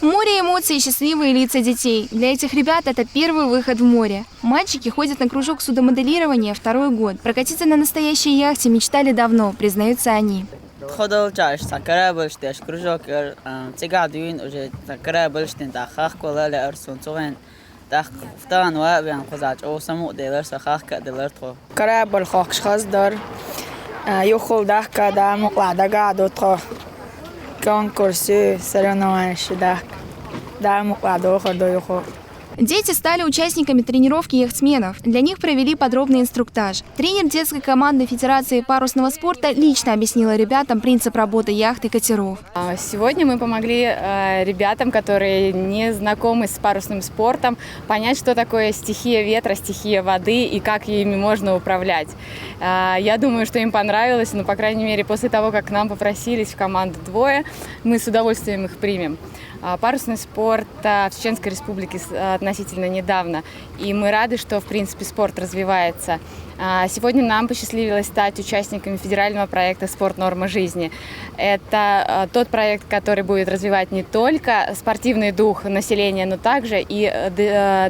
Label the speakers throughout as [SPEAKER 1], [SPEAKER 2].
[SPEAKER 1] Море эмоций и счастливые лица детей. Для этих ребят это первый выход в море. Мальчики ходят на кружок судомоделирования второй год. Прокатиться на настоящей яхте мечтали давно, признаются они.
[SPEAKER 2] Корабль хохшхаздор, юхолдах когда мукладага дотро конкурсы соревнования да мукладохо до юхо.
[SPEAKER 1] Дети стали участниками тренировки яхтсменов. Для них провели подробный инструктаж. Тренер детской команды Федерации парусного спорта лично объяснила ребятам принцип работы яхт и катеров.
[SPEAKER 3] Сегодня мы помогли ребятам, которые не знакомы с парусным спортом, понять, что такое стихия ветра, стихия воды и как ими можно управлять. Я думаю, что им понравилось, но, по крайней мере, после того, как к нам попросились в команду двое, мы с удовольствием их примем. Парусный спорт в Чеченской Республике относительно недавно, и мы рады, что, в принципе, спорт развивается. Сегодня нам посчастливилось стать участниками федерального проекта «Спорт. Норма жизни». Это тот проект, который будет развивать не только спортивный дух населения, но также и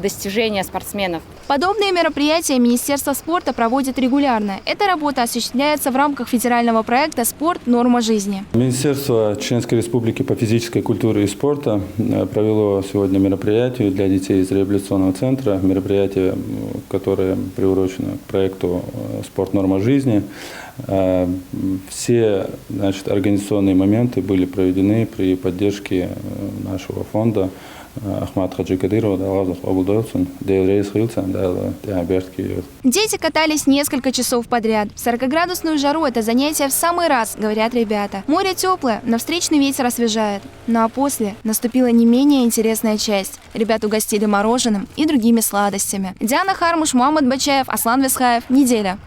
[SPEAKER 3] достижения спортсменов.
[SPEAKER 1] Подобные мероприятия Министерство спорта проводит регулярно. Эта работа осуществляется в рамках федерального проекта «Спорт. Норма жизни».
[SPEAKER 4] Министерство Чеченской Республики по физической культуре и спорту провело сегодня мероприятие для детей из реабилитационного центра. Мероприятие, которое приурочено к проекту «Спорт. Норма жизни». Все, организационные моменты были проведены при поддержке нашего фонда.
[SPEAKER 1] Дети катались несколько часов подряд. В 40-градусную жару это занятие в самый раз, говорят ребята. Море теплое, но встречный ветер освежает. Ну а после наступила не менее интересная часть. Ребят угостили мороженым и другими сладостями. Диана Хармуш, Мухаммад Бачаев, Аслан Весхаев. Неделя.